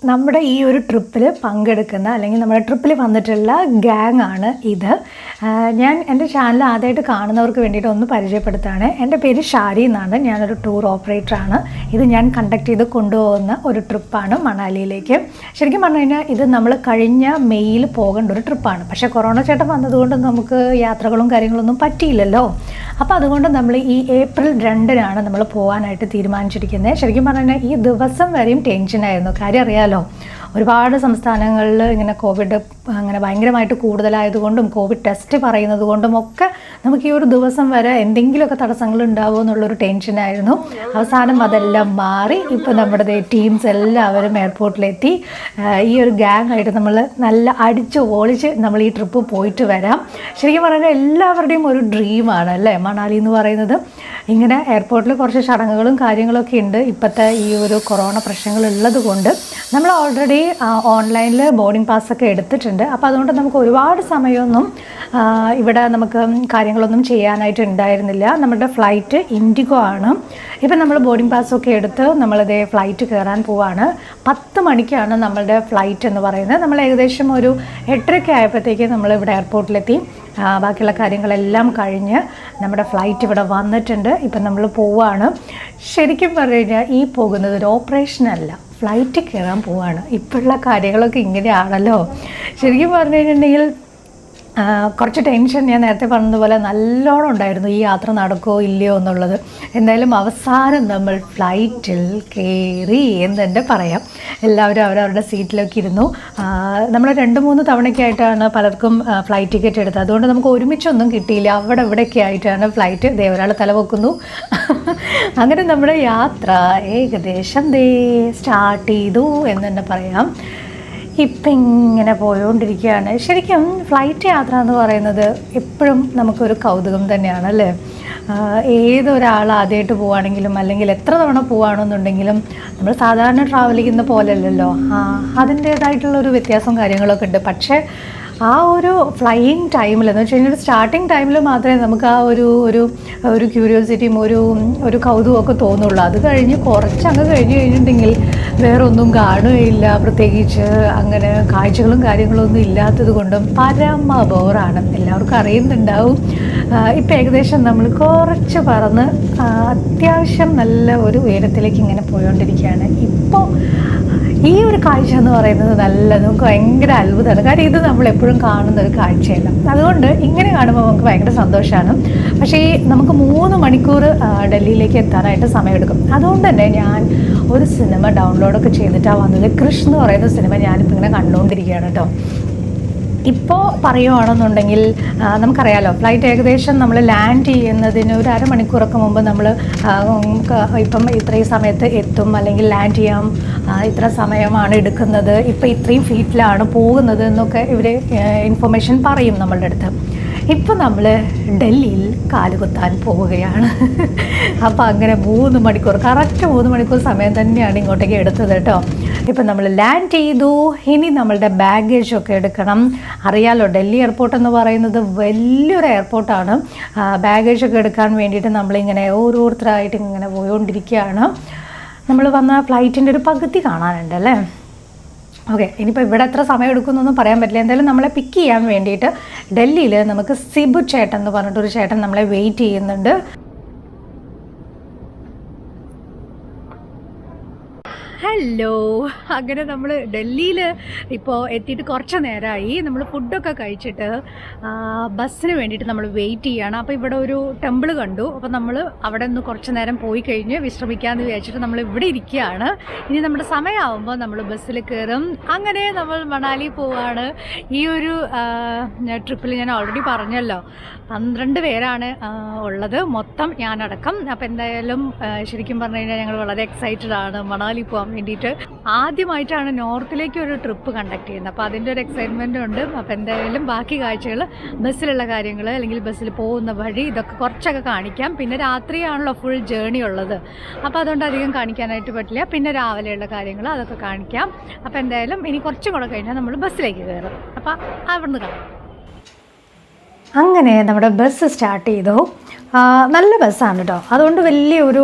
നമ്മുടെ ഈ ഒരു ട്രിപ്പിൽ പങ്കെടുക്കുന്ന അല്ലെങ്കിൽ നമ്മുടെ ട്രിപ്പിൽ വന്നിട്ടുള്ള ഗ്യാങ് ആണ് ഇത്. ഞാൻ എൻ്റെ ചാനൽ ആദ്യമായിട്ട് കാണുന്നവർക്ക് വേണ്ടിയിട്ട് ഒന്ന് പരിചയപ്പെടുത്താണ്. എൻ്റെ പേര് ഷാരി എന്നാണ്. ഞാനൊരു ടൂർ ഓപ്പറേറ്ററാണ്. ഇത് ഞാൻ കണ്ടക്ട് ചെയ്ത് കൊണ്ടുപോകുന്ന ഒരു ട്രിപ്പാണ് മണാലിയിലേക്ക്. ശരിക്കും പറഞ്ഞു കഴിഞ്ഞാൽ ഇത് നമ്മൾ കഴിഞ്ഞ മെയ്യിൽ പോകേണ്ട ഒരു ട്രിപ്പാണ്. പക്ഷേ കൊറോണ ചേട്ടൻ വന്നതുകൊണ്ട് നമുക്ക് യാത്രകളും കാര്യങ്ങളൊന്നും പറ്റിയില്ലല്ലോ. അപ്പോൾ അതുകൊണ്ട് നമ്മൾ ഈ ഏപ്രിൽ 2-നാണ് നമ്മൾ പോകാനായിട്ട് തീരുമാനിച്ചിരിക്കുന്നത്. ശരിക്കും പറഞ്ഞു കഴിഞ്ഞാൽ ഈ ദിവസം വരെയും ടെൻഷനായിരുന്നു. കാര്യം അറിയാലോ, ഒരുപാട് സംസ്ഥാനങ്ങളിൽ ഇങ്ങനെ കോവിഡ് അങ്ങനെ ഭയങ്കരമായിട്ട് കൂടുതലായതുകൊണ്ടും കോവിഡ് ടെസ്റ്റ് പറയുന്നത് കൊണ്ടും ഒക്കെ നമുക്ക് ഈ ഒരു ദിവസം വരെ എന്തെങ്കിലുമൊക്കെ തടസ്സങ്ങൾ ഉണ്ടാവുമോ എന്നുള്ളൊരു ടെൻഷനായിരുന്നു. അവസാനം അതെല്ലാം മാറി ഇപ്പോൾ നമ്മുടെ ടീംസ് എല്ലാവരും എയർപോർട്ടിലെത്തി. ഈ ഒരു ഗ്യാങ് ആയിട്ട് നമ്മൾ നല്ല അടിച്ച് പൊളിച്ച് നമ്മൾ ഈ ട്രിപ്പ് പോയിട്ട് വരാം. ശരിക്കും പറഞ്ഞാൽ എല്ലാവരുടെയും ഒരു ഡ്രീമാണ് അല്ലേ മണാലി എന്ന് പറയുന്നത്. ഇങ്ങനെ എയർപോർട്ടിൽ കുറച്ച് ചടങ്ങുകളും കാര്യങ്ങളൊക്കെ ഉണ്ട്. ഇപ്പോഴത്തെ ഈ ഒരു കൊറോണ പ്രശ്നങ്ങളുള്ളത് കൊണ്ട് നമ്മൾ ഓൾറെഡി ഓൺലൈനിൽ ബോർഡിംഗ് പാസ്സൊക്കെ എടുത്തിട്ടുണ്ട്. അപ്പോൾ അതുകൊണ്ട് നമുക്ക് ഒരുപാട് സമയമൊന്നും ഇവിടെ നമുക്ക് കാര്യങ്ങളൊന്നും ചെയ്യാനായിട്ട് ഉണ്ടായിരുന്നില്ല. നമ്മുടെ ഫ്ലൈറ്റ് ഇൻഡിഗോ ആണ്. ഇപ്പം നമ്മൾ ബോർഡിംഗ് പാസ്സൊക്കെ എടുത്ത് നമ്മളിതേ ഫ്ലൈറ്റ് കയറാൻ പോവാണ്. 10 മണിക്കാണ് നമ്മളുടെ ഫ്ലൈറ്റ് എന്ന് പറയുന്നത്. നമ്മൾ ഏകദേശം ഒരു 8:30 ആയപ്പോഴത്തേക്ക് നമ്മൾ ഇവിടെ എയർപോർട്ടിലെത്തി. ബാക്കിയുള്ള കാര്യങ്ങളെല്ലാം കഴിഞ്ഞ് നമ്മുടെ ഫ്ലൈറ്റ് ഇവിടെ വന്നിട്ടുണ്ട്. ഇപ്പം നമ്മൾ പോവുകയാണ്. ശരിക്കും പറഞ്ഞു കഴിഞ്ഞാൽ ഈ പോകുന്നത് ഒരു ഓപ്പറേഷനല്ല, ഫ്ലൈറ്റ് കയറാൻ പോവുകയാണ്. ഇപ്പോഴുള്ള കാര്യങ്ങളൊക്കെ ഇങ്ങനെയാണല്ലോ. ശരിക്കും പറഞ്ഞു കഴിഞ്ഞിട്ടുണ്ടെങ്കിൽ കുറച്ച് ടെൻഷൻ ഞാൻ നേരത്തെ പറഞ്ഞതുപോലെ നല്ലോണം ഉണ്ടായിരുന്നു, ഈ യാത്ര നടക്കുമോ ഇല്ലയോ എന്നുള്ളത്. എന്തായാലും അവസാനം നമ്മൾ ഫ്ലൈറ്റിൽ കയറി എന്ന് തന്നെ പറയാം. എല്ലാവരും അവരവരുടെ സീറ്റിലൊക്കെ ഇരുന്നു. നമ്മൾ 2-3 തവണയ്ക്കായിട്ടാണ് പലർക്കും ഫ്ലൈറ്റ് ടിക്കറ്റ് എടുത്തത്. അതുകൊണ്ട് നമുക്ക് ഒരുമിച്ചൊന്നും കിട്ടിയില്ല. അവിടെ ഇവിടെയൊക്കെ ആയിട്ടാണ് ഫ്ലൈറ്റ്. ഒരാൾ തലവെക്കുന്നു. അങ്ങനെ നമ്മുടെ യാത്ര ഏകദേശം സ്റ്റാർട്ട് ചെയ്തു എന്ന് തന്നെ പറയാം. ഇപ്പം ഇങ്ങനെ പോയോണ്ടിരിക്കുകയാണ്. ശരിക്കും ഫ്ലൈറ്റ് യാത്ര എന്ന് പറയുന്നത് എപ്പോഴും നമുക്കൊരു കൗതുകം തന്നെയാണ് അല്ലേ. ഏതൊരാൾ ആദ്യമായിട്ട് പോവുകയാണെങ്കിലും അല്ലെങ്കിൽ എത്ര തവണ പോവുകയാണെന്നുണ്ടെങ്കിലും നമ്മൾ സാധാരണ ട്രാവൽ ചെയ്യുന്ന പോലെയല്ലല്ലോ. അതിൻ്റേതായിട്ടുള്ളൊരു വ്യത്യാസവും കാര്യങ്ങളൊക്കെ ഉണ്ട്. പക്ഷേ ആ ഒരു ഫ്ലൈയിങ് ടൈമിൽ എന്ന് വെച്ച് കഴിഞ്ഞാൽ ഒരു സ്റ്റാർട്ടിങ് ടൈമിൽ മാത്രമേ നമുക്ക് ആ ഒരു ക്യൂരിയോസിറ്റിയും ഒരു കൗതുകമൊക്കെ തോന്നുള്ളൂ. അത് കഴിഞ്ഞ് കുറച്ചങ്ങ് കഴിഞ്ഞിട്ടുണ്ടെങ്കിൽ വേറെ ഒന്നും കാണുകയില്ല. പ്രത്യേകിച്ച് അങ്ങനെ കാഴ്ചകളും കാര്യങ്ങളൊന്നും ഇല്ലാത്തത് കൊണ്ടും പരമ ബോറാണ്. എല്ലാവർക്കും അറിയുന്നുണ്ടാവും. ഇപ്പം ഏകദേശം നമ്മൾ കുറച്ച് പറന്ന് അത്യാവശ്യം നല്ല ഒരു ഉയരത്തിലേക്ക് ഇങ്ങനെ പോയോണ്ടിരിക്കുകയാണ്. ഇപ്പോൾ ഈ ഒരു കാഴ്ച എന്ന് പറയുന്നത് നമുക്ക് ഭയങ്കര അത്ഭുതമാണ്. കാര്യം ഇത് നമ്മളെപ്പോഴും കാണുന്ന ഒരു കാഴ്ചയല്ല. അതുകൊണ്ട് ഇങ്ങനെ കാണുമ്പോൾ നമുക്ക് ഭയങ്കര സന്തോഷമാണ്. പക്ഷേ നമുക്ക് 3 മണിക്കൂർ ഡൽഹിയിലേക്ക് എത്താനായിട്ട് സമയമെടുക്കും. അതുകൊണ്ട് തന്നെ ഞാൻ ഒരു സിനിമ ഡൗൺലോഡൊക്കെ ചെയ്തിട്ടാണ് വന്നത്. കൃഷ് എന്ന് പറയുന്ന സിനിമ ഞാനിപ്പോൾ ഇങ്ങനെ കണ്ടുകൊണ്ടിരിക്കുകയാണ് കേട്ടോ. ഇപ്പോൾ പറയുകയാണെന്നുണ്ടെങ്കിൽ നമുക്കറിയാലോ, ഫ്ലൈറ്റ് ഏകദേശം നമ്മൾ ലാൻഡ് ചെയ്യുന്നതിന് ഒരു അരമണിക്കൂറൊക്കെ മുമ്പ് നമ്മൾ ഇപ്പം ഇത്രയും സമയത്ത് എത്തും അല്ലെങ്കിൽ ലാൻഡ് ചെയ്യാം, ഇത്ര സമയമാണ് എടുക്കുന്നത്, ഇപ്പം ഇത്രയും ഫീറ്റിലാണ് പോകുന്നത് എന്നൊക്കെ ഇവർ ഇൻഫർമേഷൻ പറയും നമ്മളുടെ അടുത്ത്. ഇപ്പം നമ്മൾ ഡൽഹിയിൽ കാലുകുത്താൻ പോവുകയാണ്. അപ്പോൾ അങ്ങനെ 3 മണിക്കൂർ കറക്റ്റ് 3 മണിക്കൂർ സമയം തന്നെയാണ് ഇങ്ങോട്ടേക്ക് എടുത്തത് കേട്ടോ. ഇപ്പം നമ്മൾ ലാൻഡ് ചെയ്തു. ഇനി നമ്മളുടെ ബാഗേജൊക്കെ എടുക്കണം. അറിയാലോ, ഡൽഹി എയർപോർട്ട് എന്ന് പറയുന്നത് വലിയൊരു എയർപോർട്ടാണ്. ബാഗേജൊക്കെ എടുക്കാൻ വേണ്ടിയിട്ട് നമ്മളിങ്ങനെ ഓരോരുത്തരായിട്ട് ഇങ്ങനെ പോയോണ്ടിരിക്കുകയാണ്. നമ്മൾ വന്ന ഫ്ലൈറ്റിൻ്റെ ഒരു പകുതി കാണാനുണ്ട് അല്ലേ. ഓക്കെ, ഇനിയിപ്പോൾ ഇവിടെ എത്ര സമയം എടുക്കുമെന്നൊന്നും പറയാൻ പറ്റില്ല. എന്തായാലും നമ്മളെ പിക്ക് ചെയ്യാൻ വേണ്ടിയിട്ട് ഡൽഹിയിൽ നമുക്ക് സിബു ചേട്ടൻ എന്ന് പറഞ്ഞിട്ടൊരു ചേട്ടൻ നമ്മളെ വെയിറ്റ് ചെയ്യുന്നുണ്ട്. ഹലോ, അങ്ങനെ നമ്മൾ ഡൽഹിയിൽ ഇപ്പോൾ എത്തിയിട്ട് കുറച്ച് നേരമായി. നമ്മൾ ഫുഡൊക്കെ കഴിച്ചിട്ട് ബസ്സിന് വേണ്ടിയിട്ട് നമ്മൾ വെയിറ്റ് ചെയ്യുകയാണ്. അപ്പോൾ ഇവിടെ ഒരു ടെമ്പിൾ കണ്ടു. അപ്പോൾ നമ്മൾ അവിടെ നിന്ന് കുറച്ച് നേരം പോയി കഴിഞ്ഞ് വിശ്രമിക്കാമെന്ന് വിചാരിച്ചിട്ട് നമ്മൾ ഇവിടെ ഇരിക്കുകയാണ്. ഇനി നമ്മുടെ സമയമാകുമ്പോൾ നമ്മൾ ബസ്സിൽ കയറും. അങ്ങനെ നമ്മൾ മണാലി പോവുകയാണ്. ഈ ഒരു ട്രിപ്പിൽ ഞാൻ ഓൾറെഡി പറഞ്ഞല്ലോ 12 പേരാണ് ഉള്ളത്, മൊത്തം ഞാനടക്കം. അപ്പോൾ എന്തായാലും ശരിക്കും പറഞ്ഞു കഴിഞ്ഞാൽ ഞങ്ങൾ വളരെ എക്സൈറ്റഡ് ആണ് മണാലി പോകാൻ വേണ്ടിയിട്ട്. ആദ്യമായിട്ടാണ് നോർത്തിലേക്ക് ഒരു ട്രിപ്പ് കണ്ടക്ട് ചെയ്യുന്നത്. അപ്പോൾ അതിൻ്റെ ഒരു എക്സൈറ്റ്മെൻറ്റും ഉണ്ട്. അപ്പോൾ എന്തായാലും ബാക്കി കാഴ്ചകൾ, ബസ്സിലുള്ള കാര്യങ്ങൾ അല്ലെങ്കിൽ ബസ്സിൽ പോകുന്ന വഴി, ഇതൊക്കെ കുറച്ചൊക്കെ കാണിക്കാം. പിന്നെ രാത്രിയാണല്ലോ ഫുൾ ജേണി ഉള്ളത്. അപ്പോൾ അതുകൊണ്ട് അധികം കാണിക്കാനായിട്ട് പറ്റില്ല. പിന്നെ രാവിലെയുള്ള കാര്യങ്ങൾ അതൊക്കെ കാണിക്കാം. അപ്പോൾ എന്തായാലും ഇനി കുറച്ചും കൂടെ കഴിഞ്ഞാൽ നമ്മൾ ബസ്സിലേക്ക് കയറും. അപ്പോൾ അവിടുന്ന് കാണാം. അങ്ങനെ നമ്മുടെ ബസ് സ്റ്റാർട്ട് ചെയ്തു. നല്ല ബസ്സാണ് കേട്ടോ, അതുകൊണ്ട് വലിയൊരു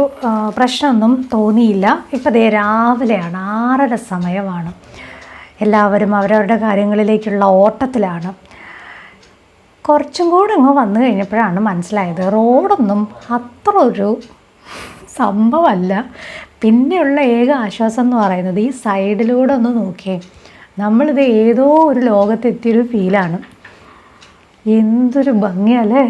പ്രശ്നമൊന്നും തോന്നിയില്ല. ഇപ്പം ദേ രാവിലെയാണ്, 6:30 സമയമാണ്. എല്ലാവരും അവരവരുടെ കാര്യങ്ങളിലേക്കുള്ള ഓട്ടത്തിലാണ്. കുറച്ചും കൂടെ അങ്ങ് വന്നു കഴിഞ്ഞപ്പോഴാണ് മനസ്സിലായത് റോഡൊന്നും അത്ര ഒരു സംഭവമല്ല. പിന്നെയുള്ള ഏക ആശ്വാസം എന്ന് പറയുന്നത് ഈ സൈഡിലൂടെ ഒന്ന് നോക്കിയേ, നമ്മളിത് ഏതോ ഒരു ലോകത്തെത്തിയൊരു ഫീലാണ്. എന്തൊരു ഭംഗിയല്ലേ.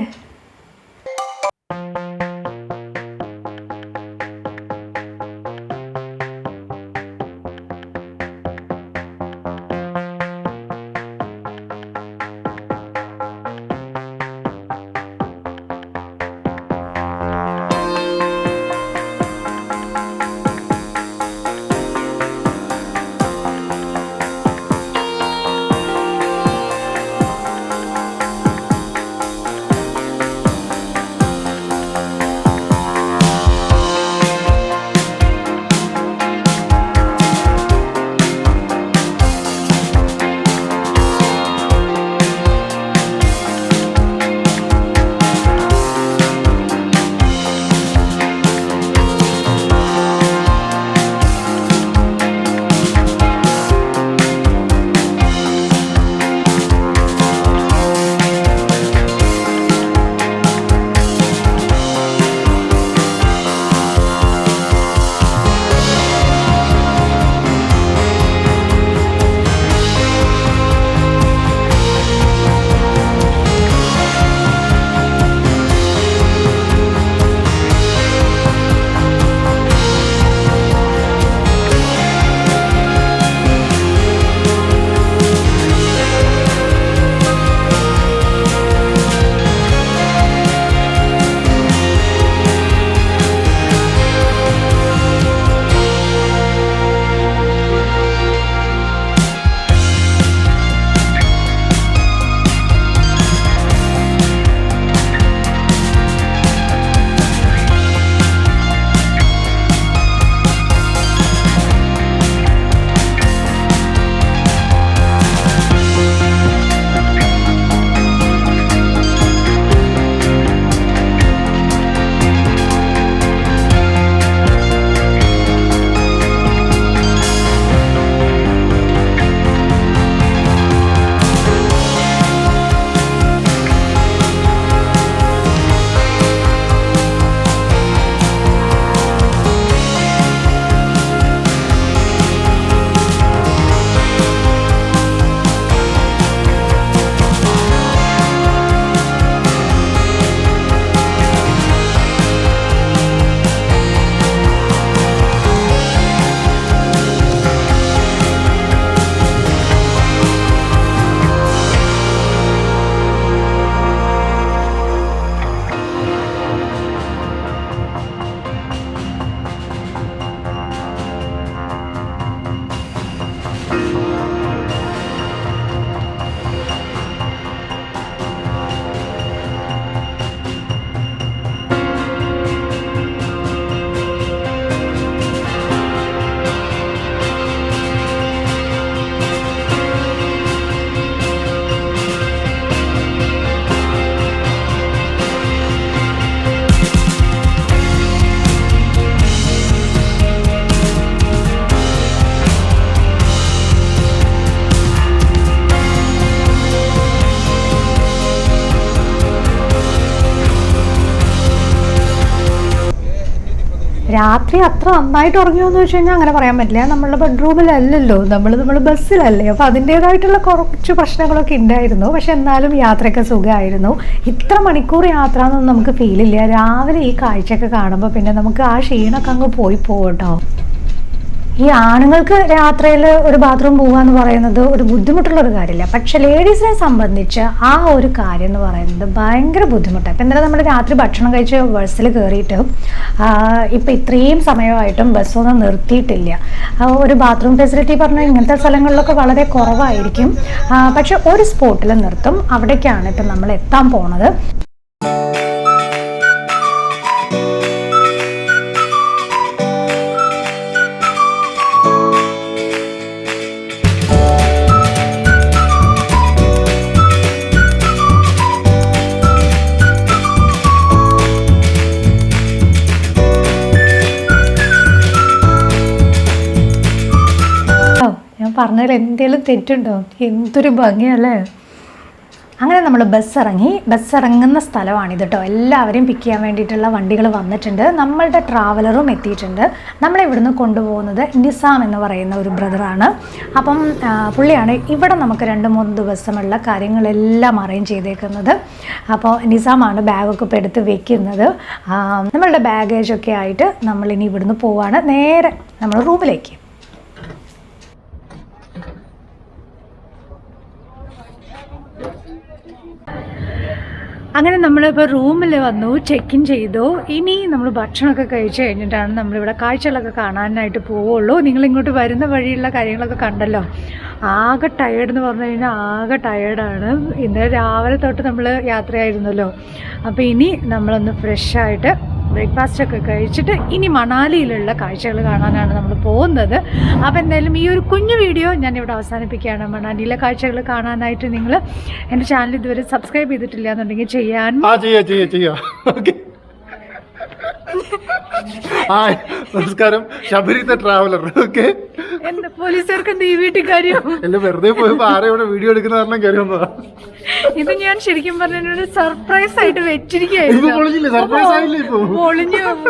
രാത്രി അത്ര നന്നായിട്ട് ഉറങ്ങിയോന്ന് വെച്ച് കഴിഞ്ഞാൽ അങ്ങനെ പറയാൻ പറ്റില്ല. നമ്മളുടെ ബെഡ്റൂമിലല്ലല്ലോ, നമ്മൾ ബസ്സിലല്ലേ, അപ്പോൾ അതിൻ്റേതായിട്ടുള്ള കുറച്ച് പ്രശ്നങ്ങളൊക്കെ ഉണ്ടായിരുന്നു. പക്ഷെ എന്നാലും യാത്രയൊക്കെ സുഖമായിരുന്നു. ഇത്ര മണിക്കൂർ യാത്ര എന്നൊന്നും നമുക്ക് ഫീലില്ല. രാവിലെ ഈ കാഴ്ചയൊക്കെ കാണുമ്പോൾ പിന്നെ നമുക്ക് ആ ക്ഷീണമൊക്കെ അങ്ങ് പോയി പോകും കേട്ടോ. ഈ ആണുങ്ങൾക്ക് യാത്രയിൽ ഒരു ബാത്റൂം പോകുക എന്ന് പറയുന്നത് ഒരു ബുദ്ധിമുട്ടുള്ളൊരു കാര്യമില്ല. പക്ഷെ ലേഡീസിനെ സംബന്ധിച്ച് ആ ഒരു കാര്യം എന്ന് പറയുന്നത് ഭയങ്കര ബുദ്ധിമുട്ടാണ്. ഇപ്പം ഇന്നലെ നമ്മൾ രാത്രി ഭക്ഷണം കഴിച്ച് ബസ്സിൽ കയറിയിട്ട് ഇപ്പം ഇത്രയും സമയമായിട്ടും ബസ്സൊന്നും നിർത്തിയിട്ടില്ല. ഒരു ബാത്റൂം ഫെസിലിറ്റി പറഞ്ഞാൽ ഇങ്ങനത്തെ സ്ഥലങ്ങളിലൊക്കെ വളരെ കുറവായിരിക്കും. പക്ഷെ ഒരു സ്പോട്ടിൽ നിർത്തും. അവിടേക്കാണ് ഇപ്പം നമ്മൾ എത്താൻ പോണത്. പറഞ്ഞതിൽ എന്തെങ്കിലും തെറ്റുണ്ടോ? എന്തൊരു ഭംഗിയല്ലേ. അങ്ങനെ നമ്മൾ ബസ് ഇറങ്ങുന്ന സ്ഥലമാണിത് കേട്ടോ. എല്ലാവരെയും പിക്ക് ചെയ്യാൻ വേണ്ടിയിട്ടുള്ള വണ്ടികൾ വന്നിട്ടുണ്ട്. നമ്മളുടെ ട്രാവലറും എത്തിയിട്ടുണ്ട്. നമ്മളിവിടുന്ന് കൊണ്ടുപോകുന്നത് നിസാം എന്ന് പറയുന്ന ഒരു ബ്രദറാണ്. അപ്പം പുള്ളിയാണ് ഇവിടെ നമുക്ക് 2-3 ദിവസമുള്ള കാര്യങ്ങളെല്ലാം അറേഞ്ച് ചെയ്തേക്കുന്നത്. അപ്പോൾ നിസാമാണ് ബാഗൊക്കെ ഇപ്പോൾ എടുത്ത് വെക്കുന്നത്. നമ്മളുടെ ബാഗേജൊക്കെ ആയിട്ട് നമ്മളിനി ഇവിടുന്ന് പോവാണ് നേരെ നമ്മൾ റൂമിലേക്ക്. അങ്ങനെ നമ്മളിപ്പോൾ റൂമിൽ വന്നു, ചെക്ക് ഇൻ ചെയ്തു. ഇനി നമ്മൾ ഭക്ഷണമൊക്കെ കഴിച്ച് കഴിഞ്ഞിട്ടാണ് നമ്മളിവിടെ കാഴ്ചകളൊക്കെ കാണാനായിട്ട് പോവുള്ളൂ. നിങ്ങളിങ്ങോട്ട് വരുന്ന വഴിയുള്ള കാര്യങ്ങളൊക്കെ കണ്ടല്ലോ. ആകെ ടയേർഡ് എന്ന് പറഞ്ഞു കഴിഞ്ഞാൽ ആകെ ടയേർഡാണ്. ഇന്നലെ രാവിലെ തൊട്ട് നമ്മൾ യാത്രയായിരുന്നല്ലോ. അപ്പോൾ ഇനി നമ്മളൊന്ന് ഫ്രഷായിട്ട് ബ്രേക്ക്ഫാസ്റ്റൊക്കെ കഴിച്ചിട്ട് ഇനി മണാലിയിലുള്ള കാഴ്ചകൾ കാണാനാണ് നമ്മൾ പോകുന്നത്. അപ്പോൾ എന്തായാലും ഈ ഒരു കുഞ്ഞു വീഡിയോ ഞാനിവിടെ അവസാനിപ്പിക്കുകയാണ്. മണാലിയിലെ കാഴ്ചകൾ കാണാനായിട്ട് നിങ്ങൾ എൻ്റെ ചാനൽ ഇതുവരെ സബ്സ്ക്രൈബ് ചെയ്തിട്ടില്ല എന്നുണ്ടെങ്കിൽ ചെയ്യാൻ നമസ്കാരം, ശബരി ദ ട്രാവലർ. ഓക്കെ, എന്താ പോലീസുകാർക്ക് എന്ത് ഈ വീട്ടിൽ കാര്യം? വെറുതെ പോയപ്പോ ആരെവിടെ വീഡിയോ എടുക്കുന്ന കാരണം കാര്യം വന്നതാ. ഇത് ഞാൻ ശരിക്കും പറഞ്ഞ സർപ്രൈസ് ആയിട്ട് വെച്ചിരിക്കുകയായിരുന്നു.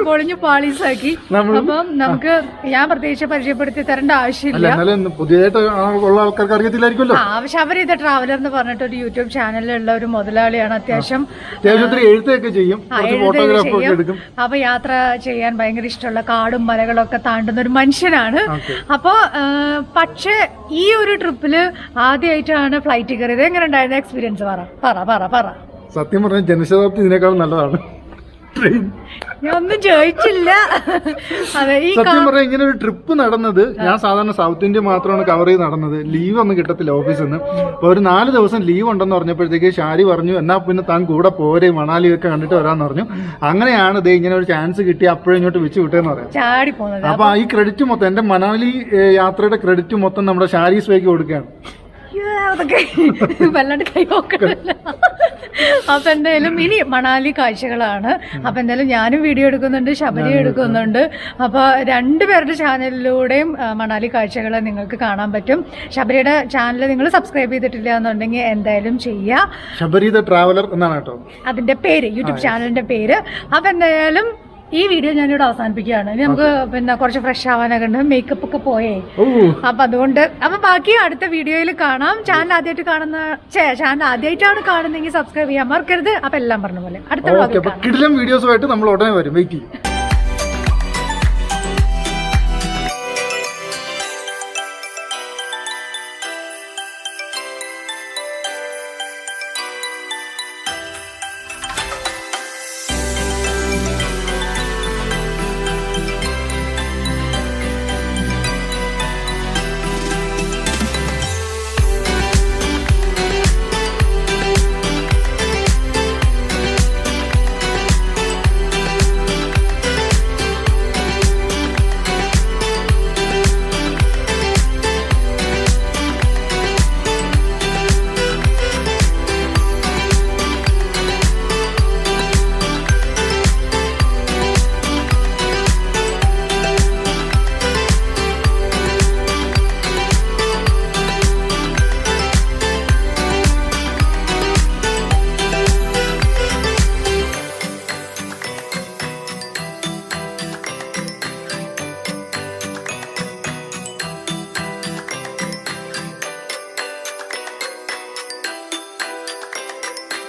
പൊളിഞ്ഞു പാളീസാക്കി. അപ്പം നമുക്ക് ഞാൻ പ്രത്യേകിച്ച് പരിചയപ്പെടുത്തി തരേണ്ട ആവശ്യമില്ല. പുതിയതായിട്ട് ഉള്ള ആൾക്കാർക്ക് അറിയത്തില്ലായിരിക്കുമല്ലോ. ശബരി ദ ട്രാവലർ എന്ന് പറഞ്ഞിട്ട് ഒരു യൂട്യൂബ് ചാനലിലുള്ള ഒരു മുതലാളിയാണ്. അത്യാവശ്യം എഴുത്തൊക്കെ ചെയ്യും. അപ്പൊ യാത്ര ചെയ്യാൻ ഭയങ്കര ഇഷ്ടമുള്ള കാടും മലകളും ഒക്കെ താണ്ടുന്ന ഒരു മനുഷ്യനാണ്. അപ്പൊ പക്ഷെ ഈ ഒരു ട്രിപ്പില് ആദ്യമായിട്ടാണ് ഫ്ലൈറ്റ് കയറിയത്. എങ്ങനെ ഉണ്ടായിരുന്ന എക്സ്പീരിയൻസ്? പറ. സത്യം പറഞ്ഞാൽ ജനശതാബ്ദി ഇതിനേക്കാളും നല്ലതാണ്. ഞാൻ ഒന്നും ചോദിച്ചില്ല. അതെ, ഈ സത്യം പറഞ്ഞാൽ ഇങ്ങനെ ഒരു ട്രിപ്പ് നടന്നത്, ഞാൻ സാധാരണ സൗത്ത് ഇന്ത്യ മാത്രമാണ് കവർ ചെയ്ത് നടന്നത്. ലീവ് ഒന്നും കിട്ടത്തില്ല ഓഫീസിൽ നിന്ന്. അപ്പൊ ഒരു 4 ദിവസം ലീവ് ഉണ്ടെന്ന് പറഞ്ഞപ്പോഴത്തേക്ക് ഷാരി പറഞ്ഞു, എന്നാ പിന്നെ താൻ കൂടെ പോരെ, മണാലിയൊക്കെ കണ്ടിട്ട് വരാന്ന് പറഞ്ഞു. അങ്ങനെയാണ് ഇത് ഇങ്ങനെ ഒരു ചാൻസ് കിട്ടി, അപ്പോഴും ഇങ്ങോട്ട് വെച്ച് വിട്ടേന്ന് പറയാം. അപ്പൊ ഈ ക്രെഡിറ്റ് മൊത്തം, എന്റെ മണാലി യാത്രയുടെ ക്രെഡിറ്റ് മൊത്തം നമ്മുടെ ഷാരി സ്വേക്ക് കൊടുക്കുകയാണ്. വല്ലാണ്ട് കൈ നോക്കണല്ല. അപ്പൊ എന്തായാലും ഇനി മണാലി കാഴ്ചകളാണ്. അപ്പൊ എന്തായാലും ഞാനും വീഡിയോ എടുക്കുന്നുണ്ട്, ശബരി എടുക്കുന്നുണ്ട്. അപ്പൊ 2 പേരുടെ ചാനലിലൂടെയും മണാലി കാഴ്ചകൾ നിങ്ങൾക്ക് കാണാൻ പറ്റും. ശബരിയുടെ ചാനൽ നിങ്ങൾ സബ്സ്ക്രൈബ് ചെയ്തിട്ടില്ല എന്നുണ്ടെങ്കിൽ എന്തായാലും ചെയ്യുക. ശബരി ദ ട്രാവലർ എന്നാണ് കേട്ടോ അതിന്റെ പേര്, യൂട്യൂബ് ചാനലിന്റെ പേര്. അപ്പൊ എന്തായാലും ഈ വീഡിയോ ഞാനിവിടെ അവസാനിപ്പിക്കുകയാണ്. ഇനി നമുക്ക് പിന്നെ കുറച്ച് ഫ്രഷ് ആവാനൊക്കെ ഉണ്ട്, മേക്കപ്പ് ഒക്കെ പോയേ. അപ്പൊ അതുകൊണ്ട് ബാക്കി അടുത്ത വീഡിയോയിൽ കാണാം. ചാനൽ ആദ്യമായിട്ടാണ് കാണുന്നെങ്കിൽ സബ്സ്ക്രൈബ് ചെയ്യാൻ മറക്കരുത്. അപ്പൊ എല്ലാം പറഞ്ഞ പോലെ അടുത്ത വീഡിയോസുമായിട്ട് നമ്മൾ ഉടനെ വരും. വെയിറ്റ് ചെയ്യും.